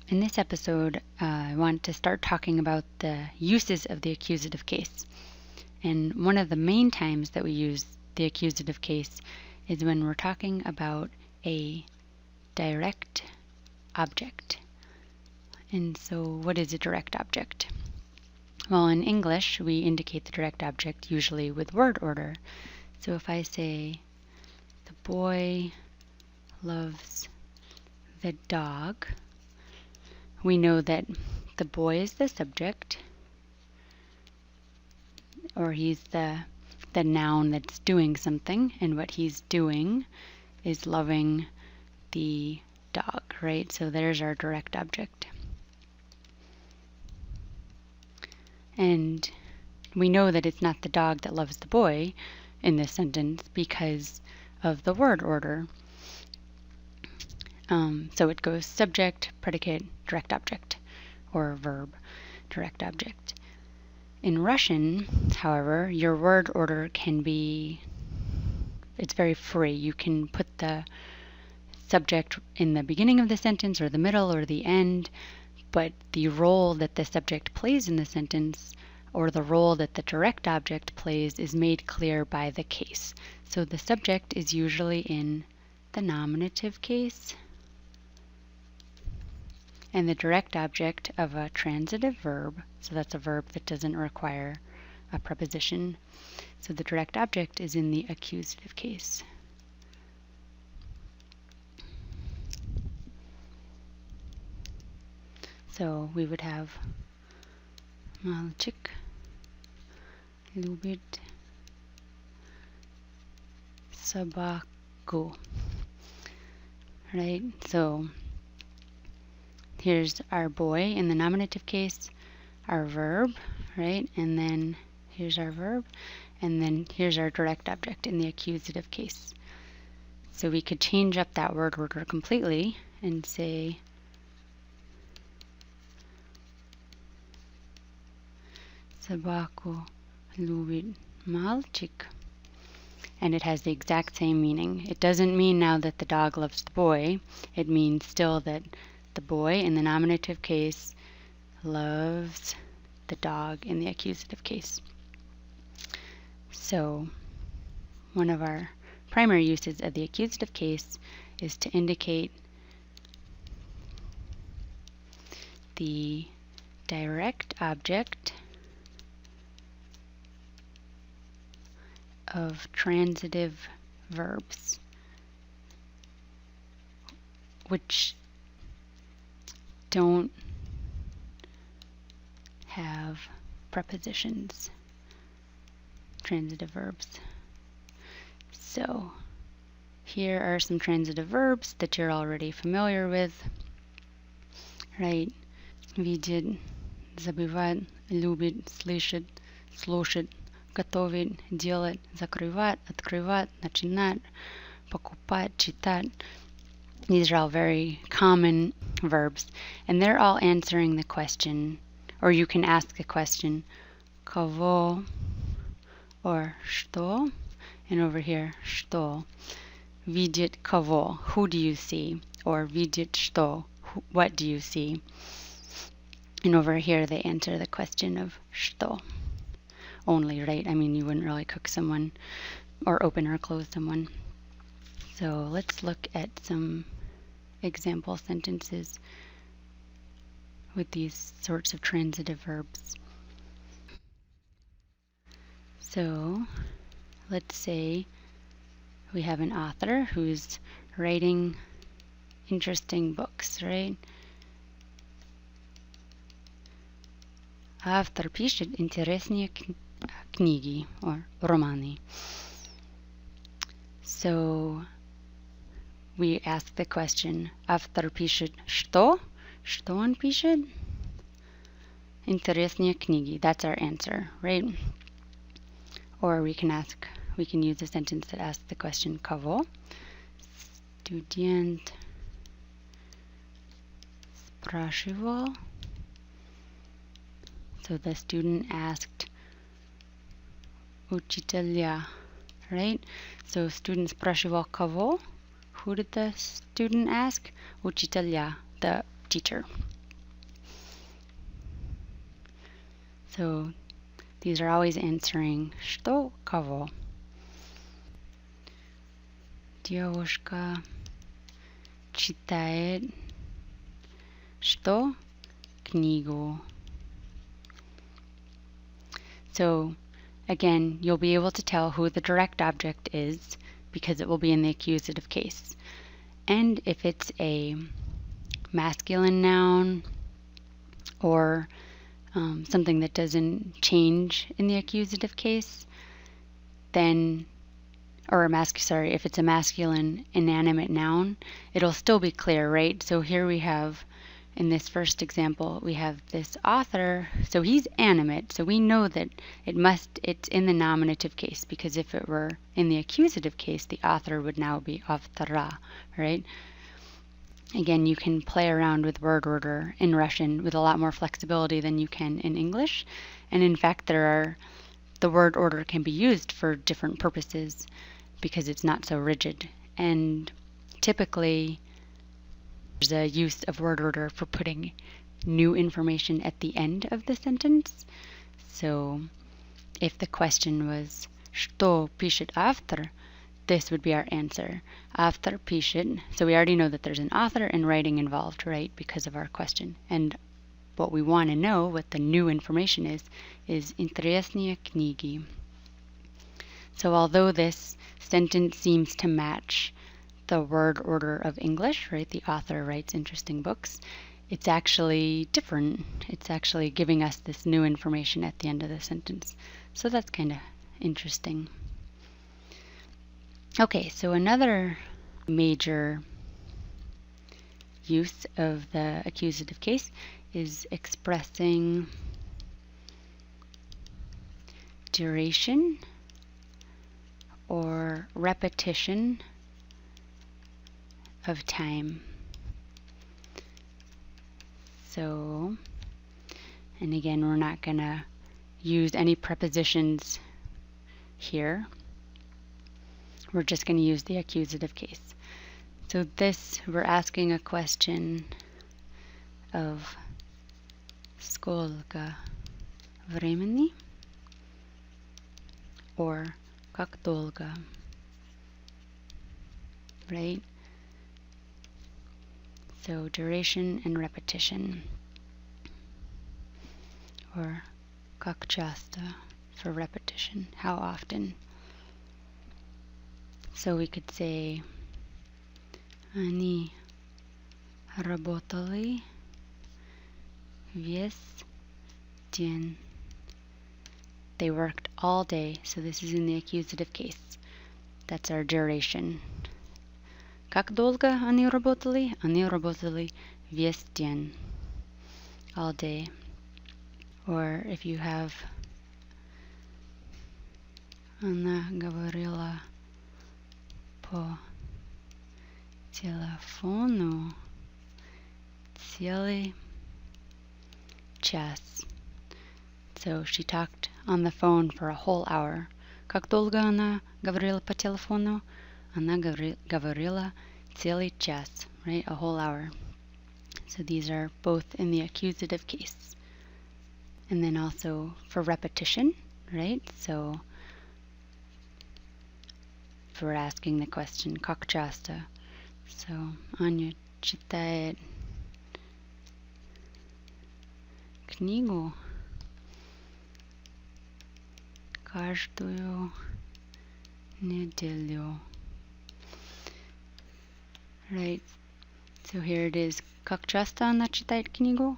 In this episode, I want to start talking about the uses of the accusative case. And one of the main times that we use the accusative case is when we're talking about a direct object. And so what is a direct object? Well, in English, we indicate the direct object usually with word order. So if I say, the boy loves the dog, we know that the boy is the subject, or he's the noun that's doing something, and what he's doing is loving the dog, right? So there's our direct object. And we know that it's not the dog that loves the boy in this sentence because of the word order. So it goes subject, predicate, direct object, or verb, direct object. In Russian, however, your word order can be, it's very free. You can put the subject in the beginning of the sentence or the middle or the end, but the role that the subject plays in the sentence or the role that the direct object plays is made clear by the case. So the subject is usually in the nominative case, and the direct object of a transitive verb, so that's a verb that doesn't require a preposition, so the direct object is in the accusative case. So we would have Malchik любит собаку, right? So here's our boy in the nominative case, our verb, right? And then here's our verb, and then here's our direct object in the accusative case. So we could change up that word order completely and say собаку любит мальчик, and it has the exact same meaning. It doesn't mean now that the dog loves the boy. It means still that the boy in the nominative case loves the dog in the accusative case. So one of our primary uses of the accusative case is to indicate the direct object of transitive verbs, which don't have prepositions, transitive verbs. So here are some transitive verbs that you're already familiar with, right? Видит, забывать, любит, слышит, слушать, готовить, делать, закрывать, открывать, начинать, покупать, читать. These are all very common verbs, and they're all answering the question, or you can ask the question, кого, or что, and over here, что. Видит кого, who do you see, or видит что, what do you see. And over here they answer the question of что only, right? I mean, you wouldn't really cook someone or open or close someone. So let's look at some example sentences with these sorts of transitive verbs. So let's say we have an author who's writing interesting books, right? Автор пишет интересные книги or романы. So we ask the question, автор пишет что? Что он пишет? Интересные книги. That's our answer, right? Or we can use a sentence that asks the question кого? Студент спрашивал. So the student asked учителя, right? So student спрашивал кого? Who did the student ask? Учителя, the teacher. So these are always answering что, кого. Девушка читает что? Книгу. So again, you'll be able to tell who the direct object is because it will be in the accusative case. And if it's a masculine noun or something that doesn't change in the accusative case, then, if it's a masculine inanimate noun, it'll still be clear, right? So here we have, in this first example, we have this author, so he's animate, so we know that it's in the nominative case, because if it were in the accusative case, the author would now be автора, right? Again, you can play around with word order in Russian with a lot more flexibility than you can in English. And in fact, the word order can be used for different purposes because it's not so rigid. And typically, there's a use of word order for putting new information at the end of the sentence. So if the question was что пишет автор, this would be our answer. Автор пишет. So we already know that there's an author and writing involved, right, because of our question. And what we want to know, what the new information is интересные книги. So although this sentence seems to match the word order of English, right, the author writes interesting books, it's actually different. It's actually giving us this new information at the end of the sentence. So that's kind of interesting. Okay, so another major use of the accusative case is expressing duration or repetition of time. So, and again, we're not going to use any prepositions here. We're just going to use the accusative case. So this, we're asking a question of сколько времени or как долго, right? So duration and repetition, or как часто for repetition, how often. So we could say они работали весь день. They worked all day. So this is in the accusative case. That's our duration. Как долго они работали? Они работали весь день. All day. Or if you have она говорила по телефону целый час. So she talked on the phone for a whole hour. Как долго она говорила по телефону? Она говорила целый час, right? A whole hour. So these are both in the accusative case. And then also for repetition, right? So if we're asking the question, как часто? So Anya читает книгу каждую неделю. Right? So here it is. Как часто она читает книгу?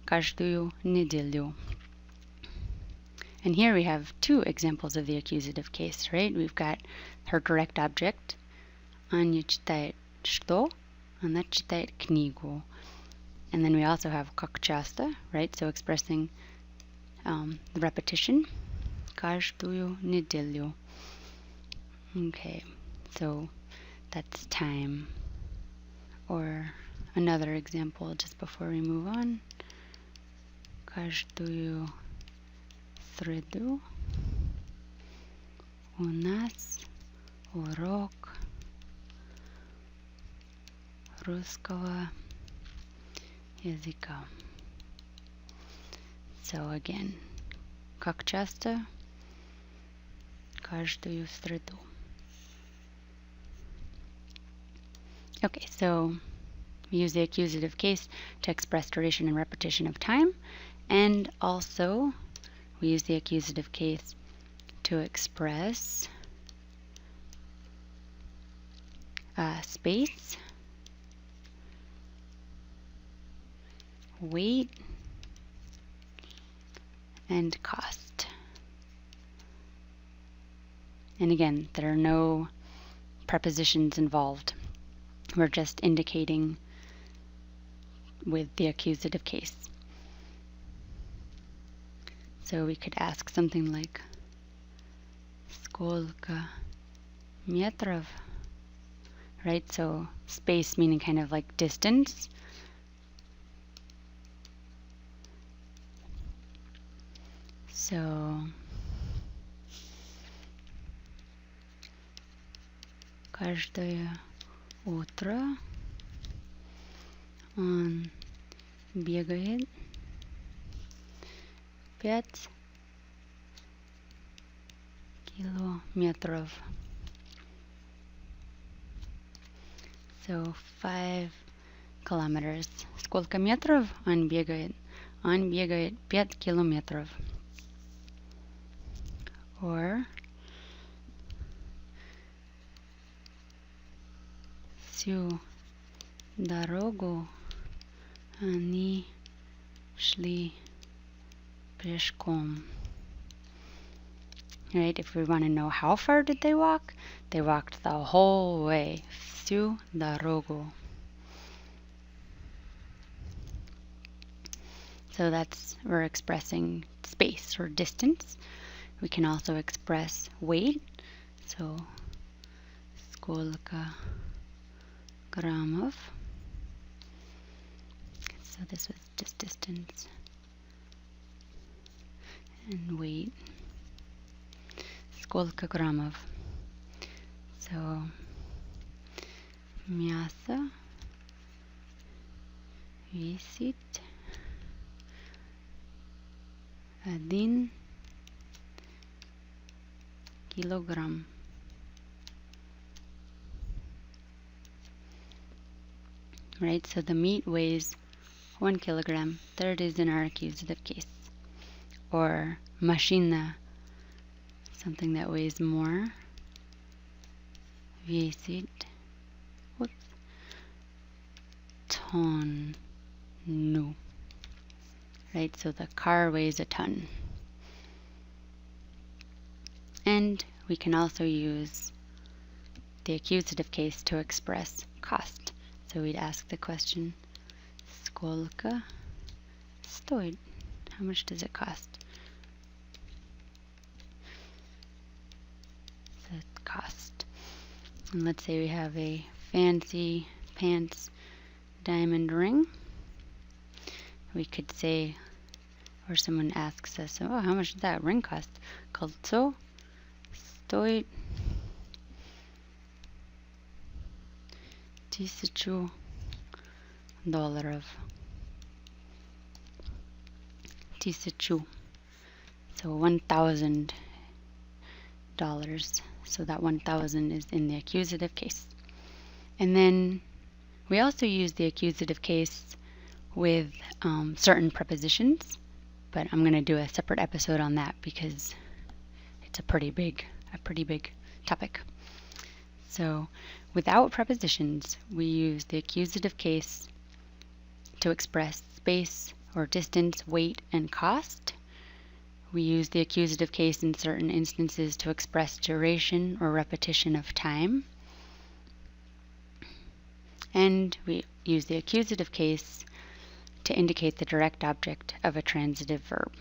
Каждую неделю. And here we have two examples of the accusative case, right? We've got her direct object. Аня читает что? Она читает книгу. And then we also have как часто, right? So expressing the repetition. Каждую неделю. Okay, so that's time. Or another example just before we move on. Каждую среду у нас урок русского языка. So again, Как часто? Каждую среду. Okay, so we use the accusative case to express duration and repetition of time, and also we use the accusative case to express space, weight, and cost. And again, there are no prepositions involved. We're just indicating with the accusative case. So we could ask something like Сколько метров? Right? So space meaning kind of like distance. So каждое утро он бегает 5 километров. So 5 kilometers. Сколько метров он бегает? Он бегает 5 километров. Or всю дорогу они шли пешком. Right? If we want to know how far did they walked the whole way. Всю дорогу. So we're expressing space or distance. We can also express weight. So сколько граммов. So this was just distance and weight. Сколько граммов. So мясо весит 1 килограмм. Right, so the meat weighs 1 kilogram. There it is in our accusative case. Or машина, something that weighs more. Весит тонну. Right, so the car weighs a ton. And we can also use the accusative case to express cost. So we'd ask the question, сколько стоит? How much does it cost? The cost. And let's say we have a fancy pants diamond ring. We could say, or someone asks us, oh, how much does that ring cost? Кольцо стоит $1000. $1000. So $1,000. So that 1,000 is in the accusative case. And then we also use the accusative case with certain prepositions, but I'm going to do a separate episode on that because it's a pretty big topic. So without prepositions, we use the accusative case to express space or distance, weight, and cost. We use the accusative case in certain instances to express duration or repetition of time. And we use the accusative case to indicate the direct object of a transitive verb.